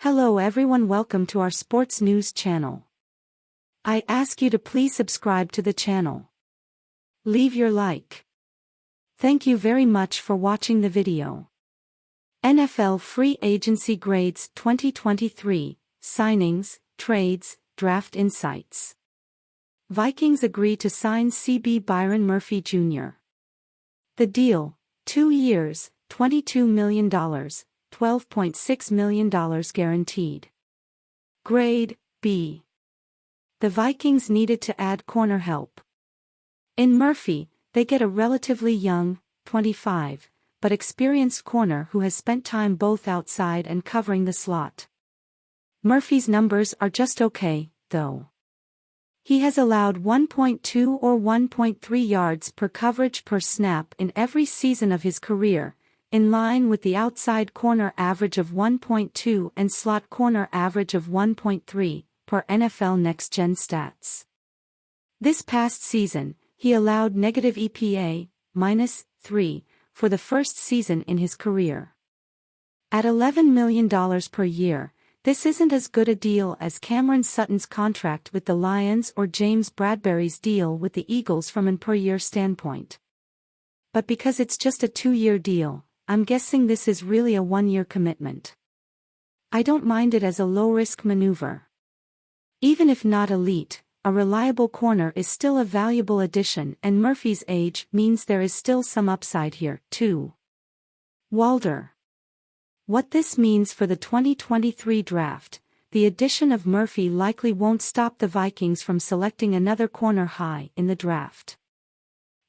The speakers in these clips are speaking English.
Hello everyone, welcome to our sports news channel. I ask you to please subscribe to the channel. Leave your like. Thank you very much for watching the video. NFL Free Agency Grades 2023, Signings, Trades, Draft Insights. Vikings agree to sign CB Byron Murphy Jr. The deal, 2 years, $22 million, $12.6 million guaranteed. Grade, B. The Vikings needed to add corner help. In Murphy, they get a relatively young, 25, but experienced corner who has spent time both outside and covering the slot. Murphy's numbers are just okay, though. He has allowed 1.2 or 1.3 yards per coverage per snap in every season of his career, in line with the outside corner average of 1.2 and slot corner average of 1.3, per NFL Next Gen Stats. This past season, he allowed negative EPA, -3, for the first season in his career. At $11 million per year, this isn't as good a deal as Cameron Sutton's contract with the Lions or James Bradberry's deal with the Eagles from an per-year standpoint. But because it's just a 2-year deal, I'm guessing this is really a 1-year commitment. I don't mind it as a low-risk maneuver. Even if not elite, a reliable corner is still a valuable addition, and Murphy's age means there is still some upside here, too. Walder. What this means for the 2023 draft, the addition of Murphy likely won't stop the Vikings from selecting another corner high in the draft.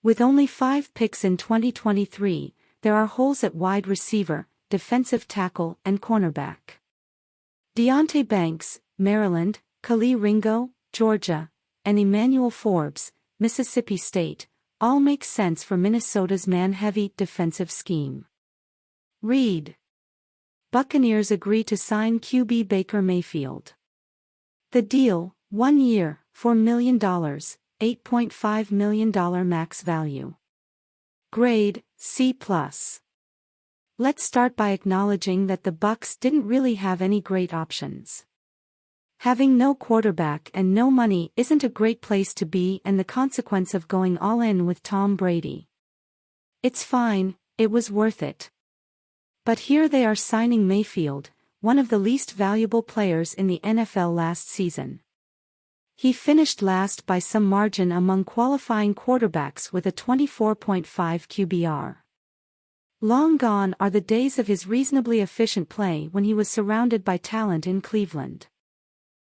With only 5 picks in 2023, there are holes at wide receiver, defensive tackle, and cornerback. Deonte Banks, Maryland, Khalil Ringo, Georgia, and Emmanuel Forbes, Mississippi State, all make sense for Minnesota's man-heavy defensive scheme. Read. Buccaneers agree to sign QB Baker Mayfield. The deal, 1 year, $4 million, $8.5 million max value. Grade, C+. Let's start by acknowledging that the Bucs didn't really have any great options. Having no quarterback and no money isn't a great place to be, and the consequence of going all in with Tom Brady. It's fine, it was worth it. But here they are signing Mayfield, one of the least valuable players in the NFL last season. He finished last by some margin among qualifying quarterbacks with a 24.5 QBR. Long gone are the days of his reasonably efficient play when he was surrounded by talent in Cleveland.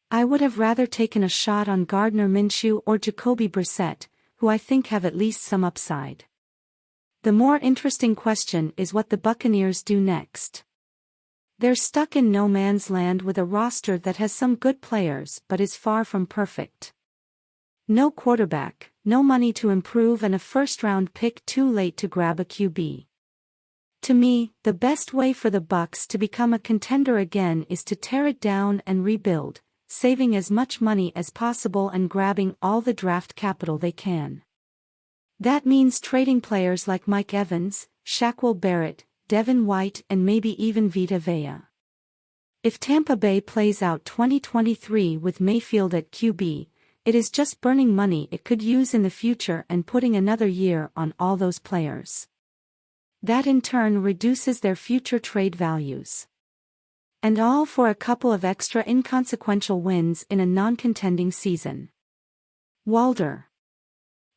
I would have rather taken a shot on Gardner Minshew or Jacoby Brissett, who I think have at least some upside. The more interesting question is what the Buccaneers do next. They're stuck in no man's land with a roster that has some good players but is far from perfect. No quarterback, no money to improve, and a first-round pick too late to grab a QB. To me, the best way for the Bucs to become a contender again is to tear it down and rebuild, saving as much money as possible and grabbing all the draft capital they can. That means trading players like Mike Evans, Shaquille Barrett, Devin White, and maybe even Vita Vea. If Tampa Bay plays out 2023 with Mayfield at QB, it is just burning money it could use in the future and putting another year on all those players. That in turn reduces their future trade values. And all for a couple of extra inconsequential wins in a non-contending season. Walder.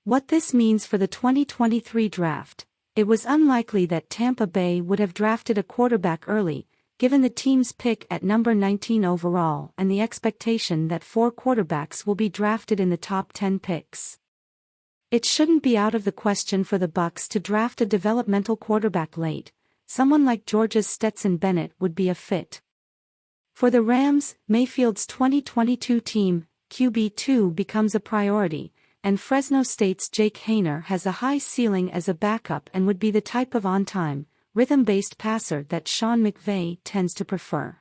What this means for the 2023 draft, it was unlikely that Tampa Bay would have drafted a quarterback early, given the team's pick at number 19 overall and the expectation that 4 quarterbacks will be drafted in the top 10 picks. It shouldn't be out of the question for the Bucs to draft a developmental quarterback late. Someone like Georgia's Stetson Bennett would be a fit. For the Rams, Mayfield's 2022 team, QB2, becomes a priority, and Fresno State's Jake Haener has a high ceiling as a backup and would be the type of on-time, rhythm-based passer that Sean McVay tends to prefer.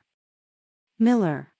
Miller.